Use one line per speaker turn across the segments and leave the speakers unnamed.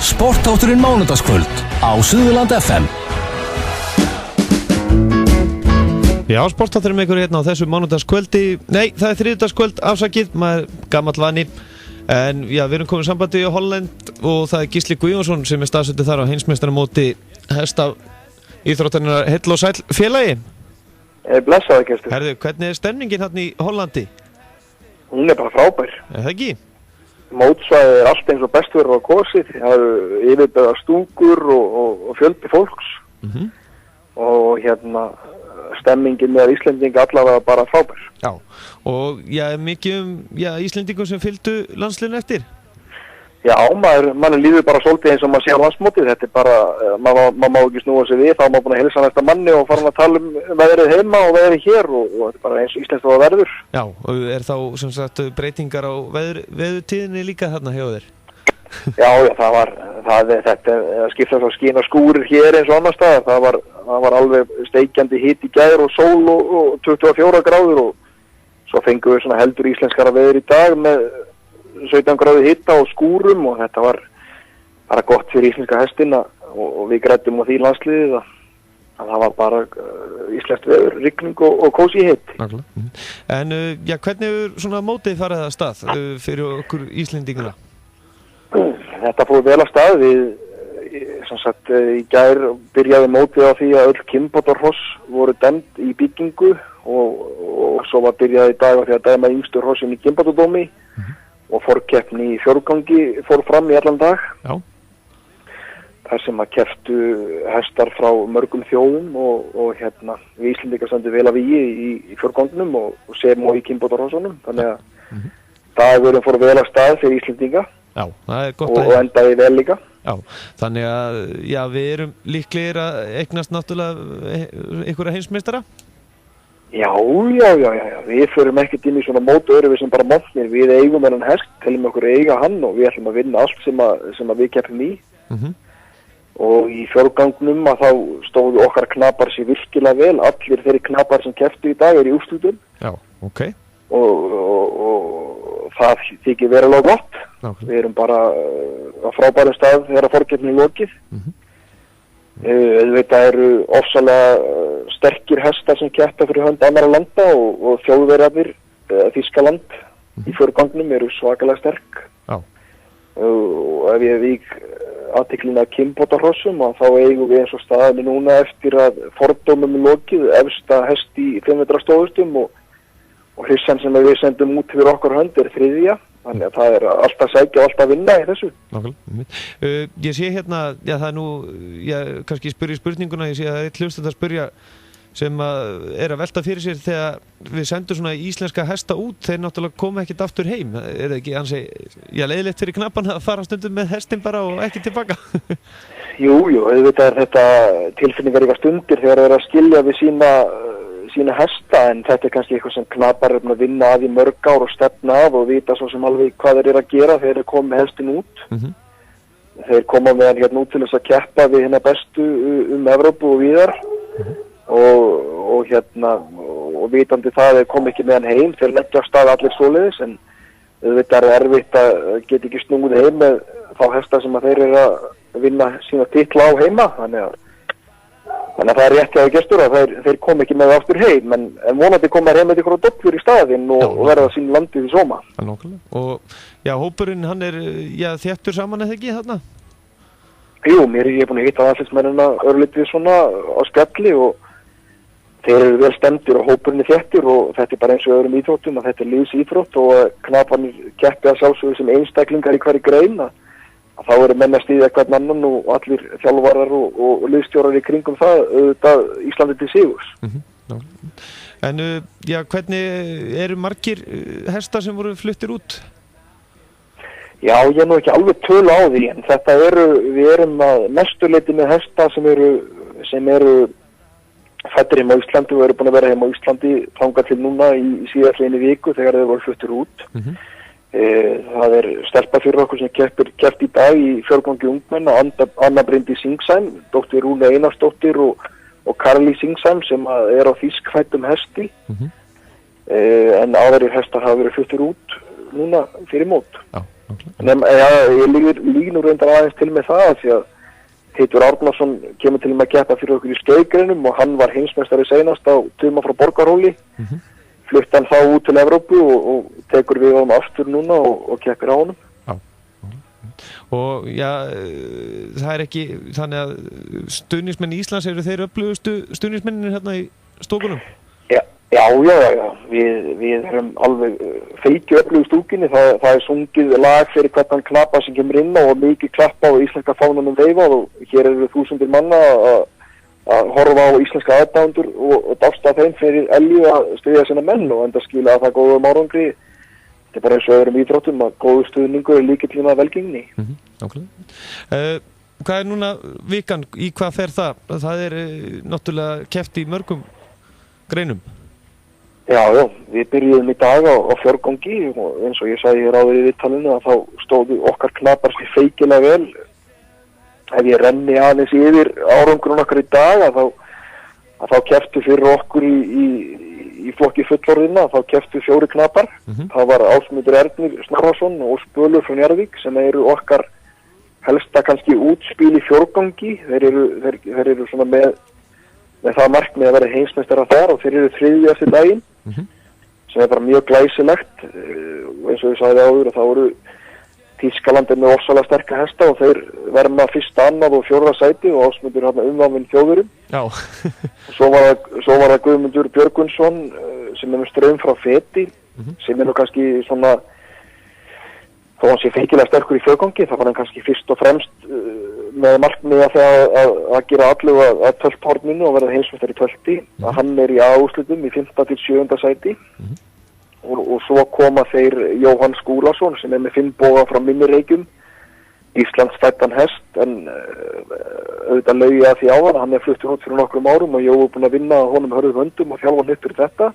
Sportátturinn mánudagskvöld á Suðurland FM.
Já, sportátturinn með ykkur hérna á þessu mánudagskvöldi. Nei, það þriðjudagskvöld, afsakið, maður gamall vani. En já, við erum komin sambandi í Holland og það Gísli Guðjónsson sem staðsettur þar á heimsmeistaramóti hesta íþróttarinnar. Heill og sæll félagi.
Blessaði gestur.
Herðu, hvernig stemningin hérna í Hollandi?
Hún bara frábær.
Það ekki?
Mótsvæðið allt eins og best verður á kosið. Það eru yfirbeða stúkur og fjöldi fólks. Og stemmingin með Íslendinga allavega bara frábær.
Já, og mikið Íslendingum sem fylgdu landsliðinu eftir?
Já, mann líður bara svolítið eins og maður sé á landsmótið. Þetta bara, maður má ekki snúa sig við, þá er maður búin að hilsa næsta manni og fara að tala veðrið heima og veðrið hér og þetta er bara eins og íslenskt það verður. Já,
og er þá sem sagt breytingar á veðurtíðinni líka þarna hjá þér?
Já, þetta skipta svo skín og skúrir hér eins og annar staðar. Það var alveg steikjandi hiti í gær og sól og 24 gráður og svo fengum við svona heldur íslenskara veður í dag með 17 gráði hita og skúrum og þetta var bara gott fyrir íslenska hestina og við græddum á því landsliðið að það var bara íslenskt veður, rigning og kósí hitt.
En hvernig er svona mótið farið að stað fyrir okkur Íslendinguna?
Þetta fór vel að stað. Við í gær byrjaði mótið á því að öll kynbótarhross voru dæmd í byggingu og svo var byrjaði í dag á því að dæma yngstu hrossin í kynbótardómi og fórkeppni í fjórgangi fór fram í allan dag. Já. Þar sem að kepptu hestar frá mörgum þjóðum og við Íslendingar stöndum vel að vígi í fjórganginum og sem og í kynbótarhrossunum. Þannig að dagurinn fór vel að stað fyrir Íslendinga.
Já, það er gott
og endaði vel líka.
Já, þannig að við erum líklegir að eignast náttúrulega einhverja heimsmeistara?
Já, við förum ekkert inn í svona mót öðru sem bara mótnir. Við eigum hennan hest, teljum okkur eiga hann og við ætlum að vinna allt sem að við keppum í. Og í fjórgangnum að þá stóðu okkar knapar sér virkilega vel. Allir þeirri knapar sem kepptu í dag í úrslitum.
Já, ok.
Og það þykir verulega gott. Við erum bara á frábærum stað þegar að fórkeppni er lokið. Auðvitað eru ofsalega sterkir hestar sem keppa fyrir hönd annarra landa og þjóðverjarnir Þýskaland í fjórgangnum eru svakalega sterk. Og ef ég vík athyglinni að kynbótarhrossum þá eigum við eins og staðinni núna eftir að fordómum er lokið efsta hest í 5 metra stóðustum og hrissan sem við sendum út fyrir okkar hönd er þriðja. Þannig að það er alltaf sækja og alltaf vinna í þessu.
Ég sé hérna, það er nú, kannski spyrja spurninguna, ég sé að það er hlust að spyrja sem er að velta fyrir sér þegar við sendum svona íslenska hesta út, þeir náttúrulega koma ekkert aftur heim. Er það ekki ansi, leiðilegt fyrir knappan að fara stundum með hestin bara og ekki tilbaka?
Jú, auðvitað er þetta tilfinningaríka stundir þegar þeir eru að skilja við sína hesta, en þetta er kannski eitthvað sem knapar er að vinna að í mörg ár og stefna af og vita svo sem alveg hvað þeir eru að gera þegar þeir koma með hestin út. Þeir koma með hann út til þess að keppa við hérna bestu Evrópu og víðar og vitandi það þeir kom ekki með hann heim, þeir leggja á stað allir svoleiðis, en þetta er erfitt að geta ekki snúið heim með þá hesta sem að þeir eru að vinna sína titla á heima, þannig að það er rétt hjá gestur að þeir kom ekki með aftur heim, en vonandi koma heim með ykkur á dollur í staðinn og verða sín landið í sóma.
Og hópurinn hann er þéttur saman eða ekki þarna?
Jú, ég er búin að hitta landsliðsmennina örlítið svona á spjalli og þeir eru vel stemdir og hópurinn er þéttur og þetta er bara eins og öðrum íþróttum að þetta er lífsíþrótt og knaparnir keppi að sjálfsögðu sem einstaklingar í hverju grein þá eru menn að styðja hvern annan og allir þjálfarar og liðstjórar í kringum það, auðvitað Íslandi til sigurs.
En hvernig eru margir hestar sem voru fluttir út?
Já, ég nú ekki alveg tölu á því, en við erum að mestuleyti með hesta sem eru fæddir heim á Íslandi og eru búin að vera heim á Íslandi þangað til núna í síðastliðinni viku þegar þeir voru fluttir út. Það er stelpa fyrir okkur sem keppt í dag í fjórgangi ungmenna, Anna Bryndís Singsheim, dóttir Rúna Einarsdóttir og Karli Singsheim sem er á þýskfæddum hesti. En aðrir hestar hafa verið fluttir út núna fyrir mót. Ég lík nú reyndar aðeins til með það því að Teitur Árnason kemur til með að keppa fyrir okkur í skeiðgreinum og hann var heimsmeistari seinast á Tuma frá Borgarhóli. Flutti hann þá út til Evrópu og tekur við honum aftur núna og keppir á honum.
Og já, það er ekki þannig að stuðningsmenn Íslands eru þeir öflugustu stuðningsmennir hérna í stókunum?
Já, við erum alveg feiki öflugu stúkinni, það er sungið lag fyrir hvernig knappa sem kemur inn og mikið klappa og íslenska fánanum veifað og hér eru þúsundir manna að horfa á íslenska aðdáendur og dásta þeim fyrir Elju að stuðja sína menn og enda skila að það góðum árangri. Þetta er bara eins og öðrum íþróttum að góðu stuðningur er lykillinn að velgengni.
Hvað er núna vikan, í hvað fer það? Það er náttúrulega keppt í mörgum greinum.
Já, við byrjuðum í dag á fjórgangi og eins og ég sagði hér áður í viðtalinu að þá stóðu okkar knapar sér feikilega vel. Ef ég renni aðeins yfir árangurinn okkar í dag að þá kepptu fyrir okkur í flokki fullorðina, þá kepptu 4 knapar. Það var Ásmundur Ernir Snorrason og Spölur frá Njarðvík sem eru okkar helsta kannski útspil í fjórgangi. Þeir eru svona með það markmið að vera heimsmeistarar þar og þeir eru 3. eftir daginn sem er bara mjög glæsilegt og eins og ég sagði áður að þá eru Þýskaland með ofsalega sterka hesta og þeir verma 1., 2. og 4. sæti og Ásmundur hérna umvafinn þjóðurum.
Já.
Svo var það Guðmundur Björgvinsson sem er með straum frá Feti sem er nú kannski svona þó hann sé feikilega sterkur í fjórgangi þá var hann kannski fyrst og fremst með markmið að gera allu að tölthorninu og verða heimsmeistari í tölti að hann er í A-úrslitum í 5. til 7. sæti og svo koma þeir Jóhann Skúlason sem er með 5 boga frá minni Reykjum Íslandsfæddan hest en auðvitað laugi að því áðan hann er fluttur út fyrir nokkrum árum og Jói er búinn að vinna honum hörðum höndum og þjálfa hann upp fyrir þetta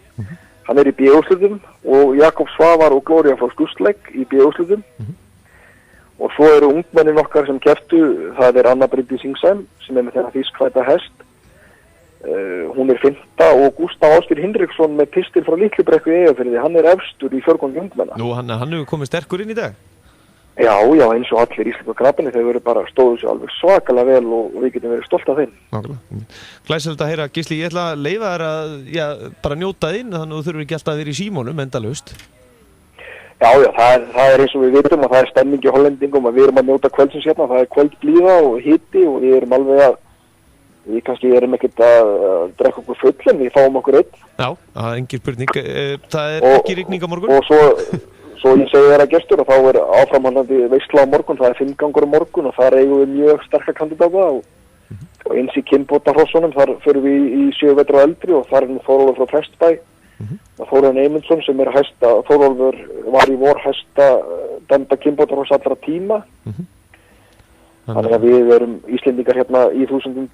hann er í B-úrslitum og Jakob Svavar og Gloria frá Skúsleik í B-úrslitum og svo eru ungmennin okkar sem kepptu, það er Anna Bryndís Singsheim sem er með þennan þýskfædda hest. Hún er 5. og Gústaf Ásgeir Hinriksson með pistil frá Litlubrekku í Eyjafirði, hann er efstur í fjórgangi ungmenna.
Nú, hann hefur komið sterkur inn í dag?
Já, eins og allir íslensku knapparnir, þeir verið bara stóðu sér alveg svakalega vel og við getum verið stolt af þeim.
Glæsilegt að heyra, Gísli, ég ætla að leyfa þér að bara njóta þín, þannig að þú þurfur ekki alltaf að vera í símónum endalaust.
Já, það er eins og við vitum að það er stemning í hollendingum að við erum að njóta kvöldsins hérna, það er kvöldblíða og hiti og við erum alveg við kannski erum ekkert að drekka okkur full en við fáum okkur einn.
Já, það er engin spurning. Það er ekki rigning á morgun?
Og svo ég segi þér að gestur og þá er áframhaldandi veisla á morgun, það er 5 gangur á morgun og þar eigum við mjög sterka kandidata og eins í Kimbóta-hrossunum, þar fyrir við í 7 vetra og eldri og þar er Þórólfur frá Prestbæ. Þórólfur Eymundsson sem er hæsta, Þórólfur var í vor hæsta dæmda Kimbóta-hross allra tíma. Þannig að við erum Íslendingar hérna í þúsundum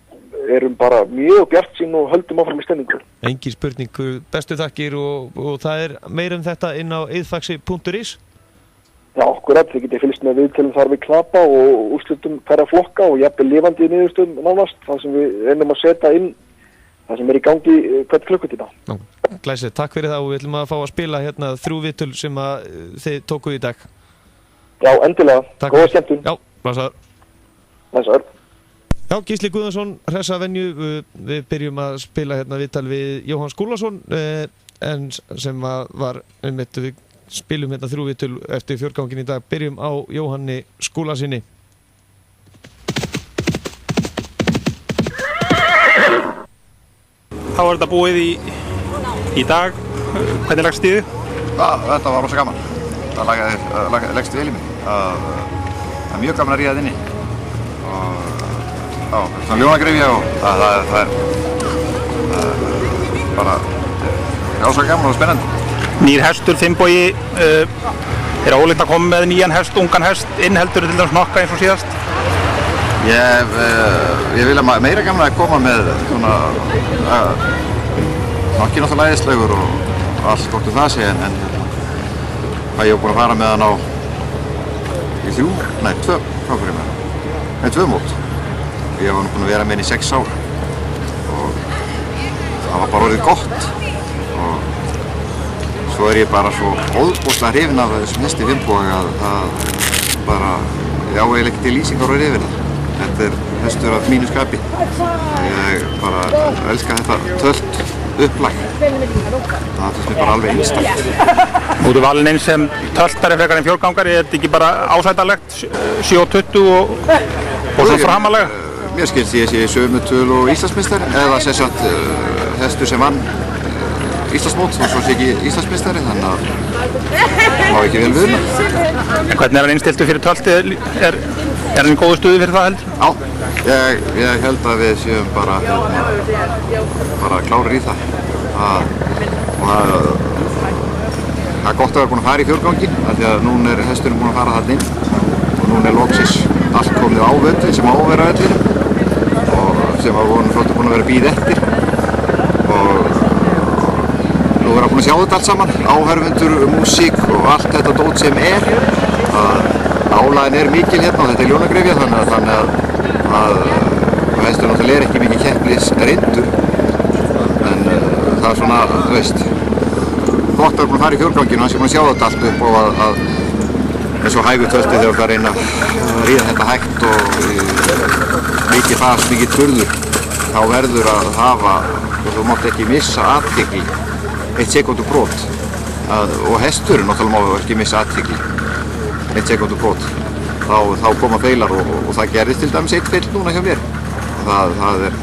erum bara mjög bjartsýn og höldum áfram í stemningu.
Engin spurning, bestu þakkir og það er meira en þetta inn á eidfaxi.is.
Já, akkurat, þið getið fylgst með viðtölum þar við knappa og úrslitum hverja flokka og jafnvel lifandi í niðurstöðum nánast, það sem við reynum að setja inn það sem er í gangi hvert klukkutíma.
Glæsið, takk fyrir það og við ætlum að fá að spila hérna 3 viðtöl sem að þið tókuð í dag.
Já, endilega.
Takk.
Góða skemmtun.
Já, blessaður.
Blessaður.
Já, Gísli Guðjónsson, hressa venju, við byrjum að spila hérna viðtal við Jóhann Skúlason en sem var við spilum hérna 3 viðtöl eftir fjórgangin í dag, byrjum á Jóhanni Skúlasinni.
Þá er þetta búið í dag, hvernig lagst þið?
Þetta var rosa gaman, það leggst vel í mig, það er mjög gaman að ríða þetta inni og svona ljónagrifja og það er bara ásaka gaman og spennandi.
Nýr hestur, Finnbogi, er ólíkt að koma með nýjan hest, ungan hest, innheldur til dæmis nokka eins og síðast?
Ég vil að meira gaman að koma með svona nokki náttúrulega æðislegur og allt gott það sé en það ég hef búin að fara með hann á í 2 mót. Ég var búin að vera með henni í 6 ár og það var bara orðið gott og svo er ég bara svo óðbúslega hrifinn af þessum hesti Finnboga að bara, já, eiginlega ekki til lýsingar og yfir það. Þetta hestur af mínu skapi. Ég bara elska þetta tölt upplag. Það finnst mér bara alveg einstakt.
Nú ertu valinn inn sem töltari frekar en fjórgangari, er þetta ekki bara ásættanlegt 7.20 og svo framalega?
Mér skilst ég sé sömu töl og Íslandsmeistari, eða sem sagt hestur sem vann Íslandsmót og svo sé ekki Íslandsmeistari, þannig að má ekki vel við það.
En hvernig er hann innstiltur fyrir tölti? Er hann í góðu stuði fyrir það heldur?
Já, ég held að við séum bara klárir í það. Það er gott að vera búin að fara í fjórganginn, af því að núna er hesturinn búin að fara þarna inn og núna er loksins allt komið á völlinn sem á að vera á vellinum og sem við vorum flottur búin að vera að bíða eftir og nú erum við búin að sjá þetta allt saman, áhorfendur, músík og allt þetta dót sem er. Álagin er mikil hérna og þetta er ljónagrefja þannig að hesturinn náttúrulega er ekki mikið keppnisreyndur en það er svona, þú veist, gott að vera búin að fara í fjórganginu og hann sé búin að sjá þetta allt upp og að eins og hægu tölti þegar við reyna að ríða þetta hægt og mikið fast, mikið turður þá verður að hafa og þú mátt ekki missa athygli 1 sekúndu brot og hesturinn náttúrulega má ekki missa athygli 1 sekúndu brot þá koma feilar og það gerðist til dæmis 1 feil núna hjá mér það er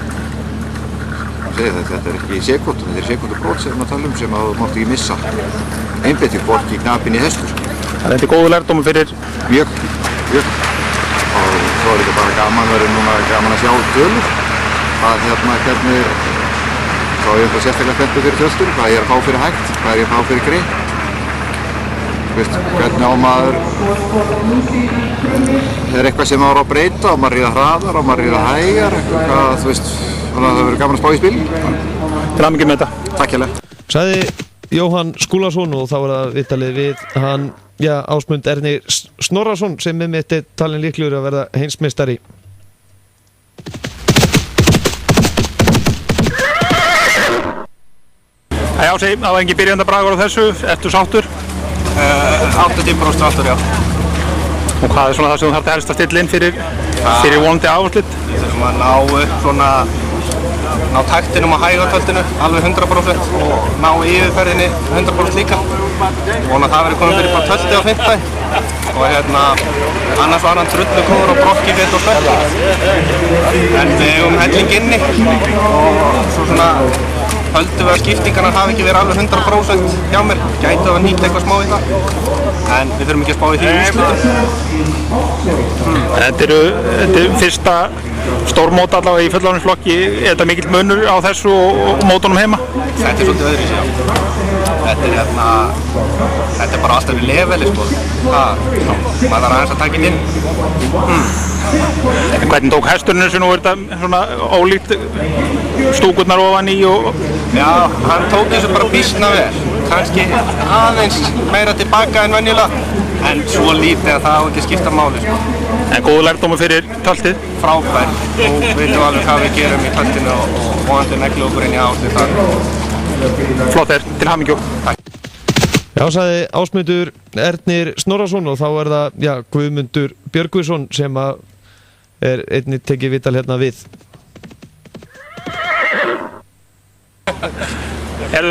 þetta er ekki sekúndu, þetta er sekúndu brot sem við tala sem að þú mátt ekki missa einbeiting hvorki í knapinn í hestur.
Þetta er góður lærdómur fyrir?
Mjög og svo er þetta bara gaman að sjá tölur að hvernig þá er ég sérstaklega spenntur fyrir töltur, hvað ég er að fá fyrir hægt, hvað er ég að fá fyrir greið hvernig á maður er eitthvað sem maður á að breyta og maður ríða hraðar og maður ríða hægar eitthvað, þú veist, það verður gaman að spá í spil.
Til hamingju með þetta.
Takk hérlega.
Sagði Jóhann Skúlason og þá var það viðtalið við hann, Ásmund Erni Snorrason sem með mitt er talin líklegur að verða heimsmeistari.
Ási, það var engin byrjandabragur á þessu, ertu sáttur?
80% alltaf, já.
Og hvað er svona það sem þú þarft að helst að stilla inn fyrir vonandi áherslut?
Við þurfum að ná taktinum á hægartöltinu alveg 100% og ná yfirferðinni 100% líka. Vona það verið komið fyrir bara tölti á 5. Og annars var hann trullukóður og brokki fyrir og slögt. En við hefum helling inni og svo svona höldum við að skiptingarnar hafi ekki verið alveg 100% hjá mér. Gætu að nýta eitthvað smá í það. En við þurfum ekki að spá í því úrslitum.
Þetta er fyrsta stórmót allavega í fullorðinsflokki. Er þetta mikill munur á þessu og mótunum heima?
Þetta er svolítið öðruvísi, já. Þetta er bara alltaf við leveli, sko. Maður þarf aðeins að taka inn.
En hvernig tók hesturinn þessu nú? Er þetta svona ólíkt stúkurnar ofan í og...
Já, hann tók þessu bara býsna vel. Kannski aðeins meira tilbaka en venjulega. En svo lítið að það á ekki skipta máli, sko.
En góður lærdómur fyrir töltið?
Frábær. Og veitum alveg hvað við gerum í töltinu og vonandi negli okkur inn í áslið þar.
Flott til hamingju.
Takk.
Já, sagði Ásmundur Ernir Snorrason og þá er það, Guðmundur Björgvinsson sem að er einnig tekið viðtal hérna við.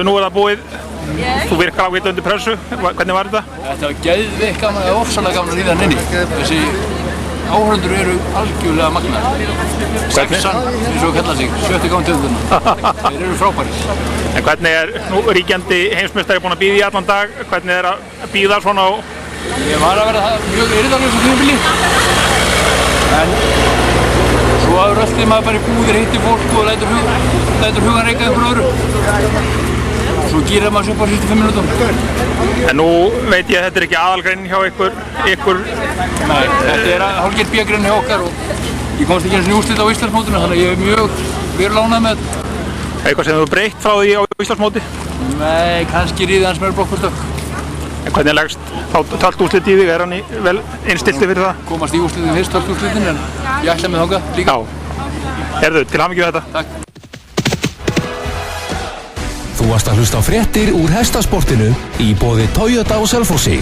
Nú er það búið. Þú virkar ágætlega undir pressu. Hvernig var þetta?
Þetta var geðveikt gaman, það er ofsalega gaman að ríða hann inni. Þessi áhorfendur eru algjörlega magnaðir. Sexan, eins og kalla sig, 70 gáðum töfðuna. Þeir eru frábærir.
En hvernig er nú ríkjandi heimsmeistari búinn að bíða í allan dag? Hvernig er að bíða svona á...
Ég var að vera mjög eyrðarlega sem tímabili. En svo að röltið maður bara í búðir, hittir fólk og lætur hugan reika ykkur öðru. Svo gýrar maður svo bara 75 minútum.
En nú veit ég að þetta er ekki aðalgreinin hjá ykkur...
Nei, þetta er hálfgerð B-greinin hjá okkar og ég komst ekki eins og úrslit á Íslandsmótinu þannig að ég er mjög verulánað með þetta.
Eitthvað sem þú breytt frá því á Íslandsmóti?
Nei, kannski ríði hans meira blokkvöldök.
En hvernig leggst þá töltúrslit í þig? Er hann vel innstilti fyrir það?
Komast í úrslitin fyrst, töltúrslitin, en ég ætla með þangað líka.
Já. Til hamingju með þetta.
Takk.
Þú varst að hlusta á fréttir úr hestasportinu í boði Toyota á Selfossi.